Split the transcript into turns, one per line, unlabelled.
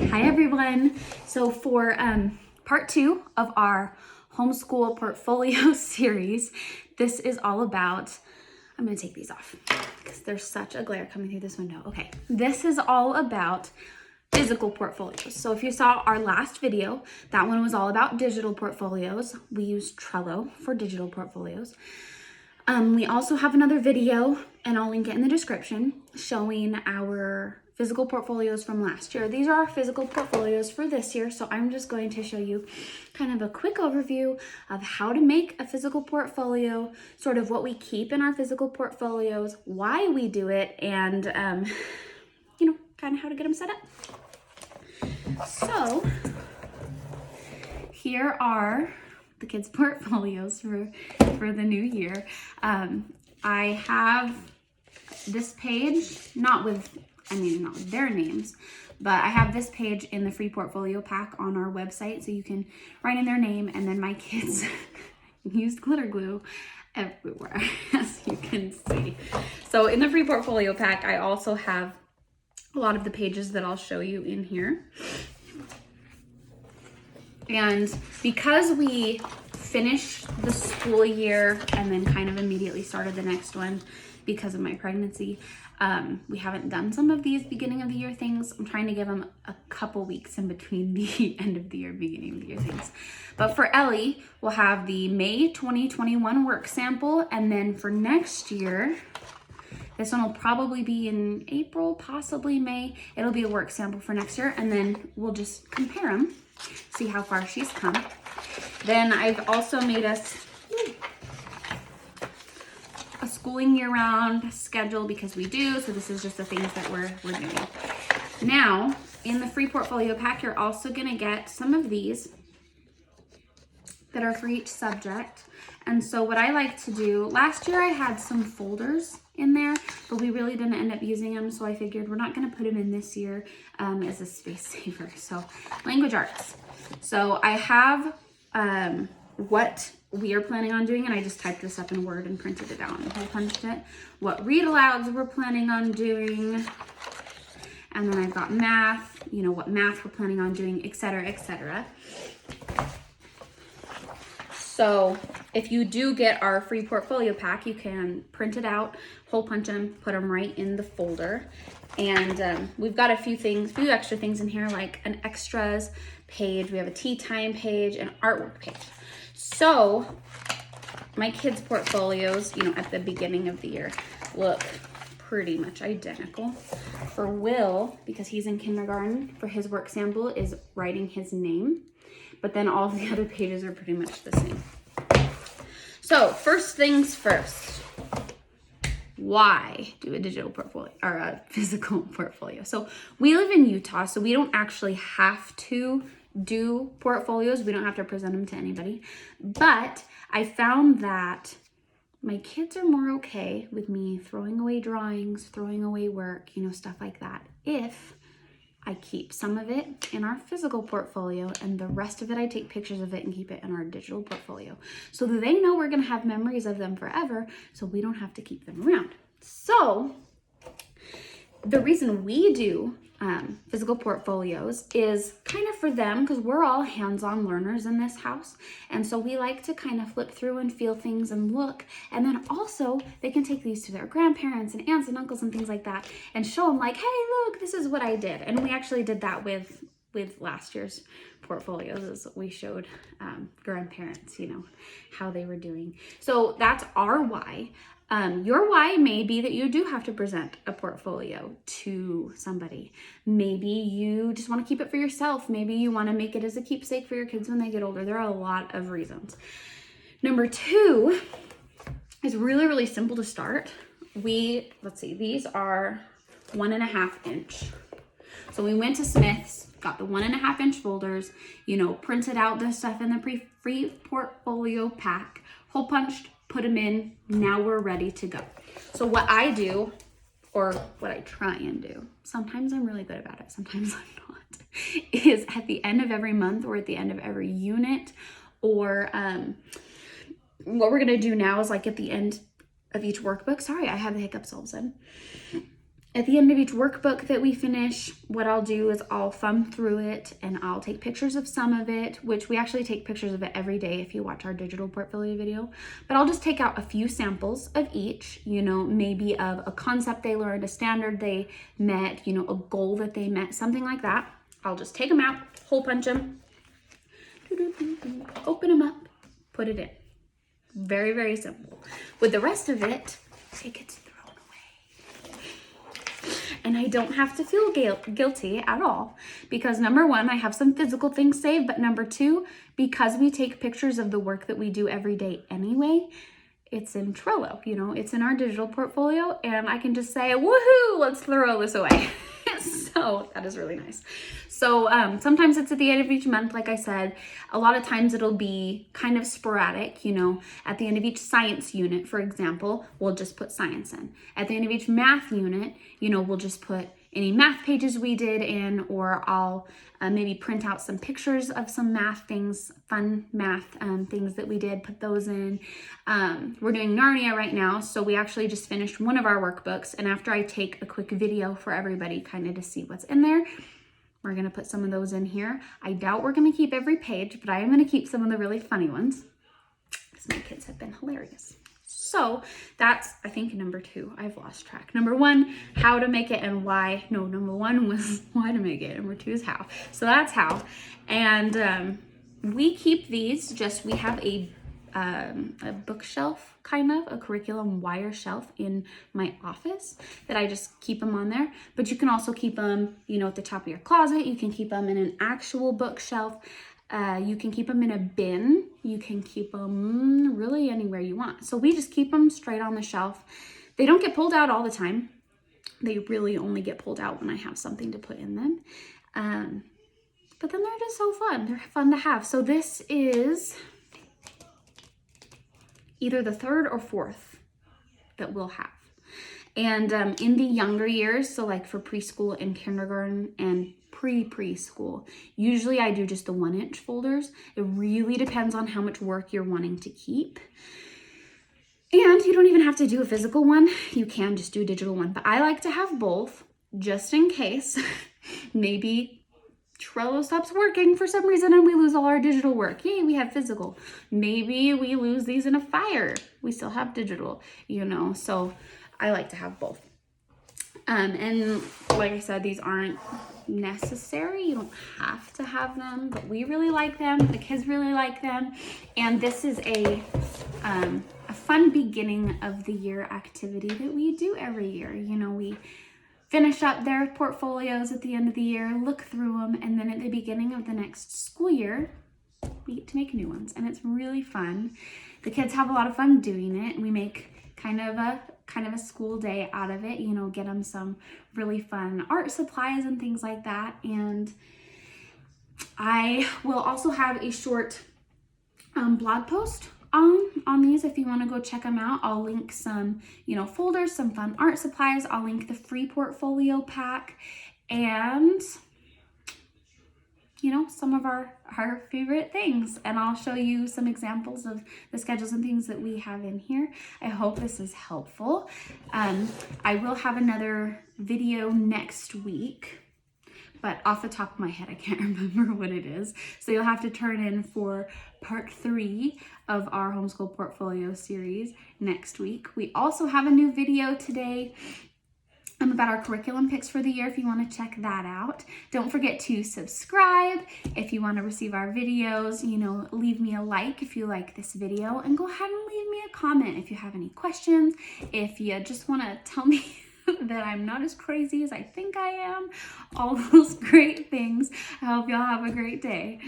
Hi everyone. So for part 2 of our homeschool portfolio series, this is all about, I'm gonna take these off because there's such a glare coming through this window. Okay, this is all about physical portfolios. So if you saw our last video, that one was all about digital portfolios. We use Trello for digital portfolios. We also have another video, and I'll link it in the description, showing our physical portfolios from last year. These are our physical portfolios for this year, so I'm just going to show you kind of a quick overview of how to make a physical portfolio, sort of what we keep in our physical portfolios, why we do it, and kind of how to get them set up. So here are the kids' portfolios for the new year. I have this page, not with their names, but I have this page in the free portfolio pack on our website, so you can write in their name, and then my kids used glitter glue everywhere, as you can see. So in the free portfolio pack, I also have a lot of the pages that I'll show you in here. And because we finished the school year and then kind of immediately started the next one because of my pregnancy, we haven't done some of these beginning of the year things. I'm trying to give them a couple weeks in between the end of the year, beginning of the year things. But for Ellie, we'll have the May 2021 work sample, and then for next year, this one will probably be in April, possibly May. It'll be a work sample for next year, and then we'll just compare them, see how far she's come. Then I've also made us a schooling year-round schedule because we do, so this is just the things that we're doing. Now, in the free portfolio pack, you're also gonna get some of these that are for each subject. And so what I like to do, last year I had some folders in there, but we really didn't end up using them, so I figured we're not gonna put them in this year as a space saver. So language arts. So I have what we are planning on doing, and I just typed this up in Word and printed it out and hole punched it. What read alouds we're planning on doing, and then I've got math, what math we're planning on doing, etc., etc. So if you do get our free portfolio pack, you can print it out, hole punch them, put them right in the folder. And we've got a few extra things in here, like an extras page. We have a tea time page, an artwork page. So my kids' portfolios, at the beginning of the year, look pretty much identical. For Will, because he's in kindergarten, for his work sample is writing his name, but then all the other pages are pretty much the same. So first things first, why do a digital portfolio or a physical portfolio? So we live in Utah, so we don't actually have to do portfolios. We don't have to present them to anybody. But I found that my kids are more okay with me throwing away drawings, throwing away work, stuff like that, if I keep some of it in our physical portfolio and the rest of it I take pictures of it and keep it in our digital portfolio, so that they know we're going to have memories of them forever, so we don't have to keep them around. So the reason we do physical portfolios is kind of for them, because we're all hands-on learners in this house, and so we like to kind of flip through and feel things and look, and then also they can take these to their grandparents and aunts and uncles and things like that and show them, like, hey, look, this is what I did. And we actually did that with last year's portfolios, is we showed grandparents, how they were doing. So that's our why. Your why may be that you do have to present a portfolio to somebody. Maybe you just want to keep it for yourself. Maybe you want to make it as a keepsake for your kids when they get older. There are a lot of reasons. Number 2 is really, really simple to start. Let's see, these are 1.5 inch. So we went to Smith's, got the 1.5 inch folders, printed out the stuff in the free portfolio pack, hole punched, put them in. Now we're ready to go. So what I do, or what I try and do, sometimes I'm really good about it, sometimes I'm not, is at the end of every month or at the end of every unit, or what we're gonna do now is, like, at the end of each workbook, sorry, I have the hiccups all of a sudden. At the end of each workbook that we finish, what I'll do is I'll thumb through it and I'll take pictures of some of it, which we actually take pictures of it every day if you watch our digital portfolio video. But I'll just take out a few samples of each, you know, maybe of a concept they learned, a standard they met, you know, a goal that they met, something like that. I'll just take them out, hole punch them, open them up, put it in. Very, very simple. With the rest of it, it gets thrown away. And I don't have to feel guilty at all because number one, I have some physical things saved, but number two, because we take pictures of the work that we do every day anyway, it's in Trello, you know, it's in our digital portfolio, and I can just say, woohoo, let's throw this away. So that is really nice. So sometimes it's at the end of each month, like I said. A lot of times it'll be kind of sporadic, you know. At the end of each science unit, for example, we'll just put science in. At the end of each math unit, you know, we'll just put any math pages we did in, or I'll maybe print out some pictures of some math things, fun math things that we did, put those in. We're doing Narnia right now, so we actually just finished one of our workbooks, and after I take a quick video for everybody kind of to see what's in there, we're gonna put some of those in here. I doubt we're gonna keep every page, but I am gonna keep some of the really funny ones because my kids have been hilarious. So that's, I think, number two. I've lost track. Number one, how to make it and why. No, number one was why to make it. Number two is how. So that's how. And we keep these we have a bookshelf, kind of, a curriculum wire shelf in my office that I just keep them on there. But you can also keep them, you know, at the top of your closet. You can keep them in an actual bookshelf. You can keep them in a bin. You can keep them really anywhere you want. So we just keep them straight on the shelf. They don't get pulled out all the time. They really only get pulled out when I have something to put in them. But then they're just so fun. They're fun to have. So this is either the third or fourth that we'll have. And in the younger years, so like for preschool and kindergarten and preschool, usually I do just the 1-inch folders. It really depends on how much work you're wanting to keep. And you don't even have to do a physical one. You can just do a digital one. But I like to have both just in case maybe Trello stops working for some reason and we lose all our digital work. Yay, we have physical. Maybe we lose these in a fire. We still have digital, you know. So I like to have both. And like I said, these aren't necessary. You don't have to have them, but we really like them. The kids really like them. And this is a fun beginning of the year activity that we do every year. You know, we finish up their portfolios at the end of the year, look through them, and then at the beginning of the next school year, we get to make new ones. And it's really fun. The kids have a lot of fun doing it. We make kind of a school day out of it, you know, get them some really fun art supplies and things like that. And I will also have a short blog post on these if you want to go check them out. I'll link some, you know, folders, some fun art supplies. I'll link the free portfolio pack and, you know, some of our favorite things. And I'll show you some examples of the schedules and things that we have in here. I hope this is helpful. I will have another video next week, but off the top of my head, I can't remember what it is. So you'll have to turn in for part 3 of our homeschool portfolio series next week. We also have a new video today about our curriculum picks for the year if you want to check that out. Don't forget to subscribe if you want to receive our videos. You know, leave me a like if you like this video, and go ahead and leave me a comment if you have any questions. If you just want to tell me that I'm not as crazy as I think I am, all those great things. I hope y'all have a great day.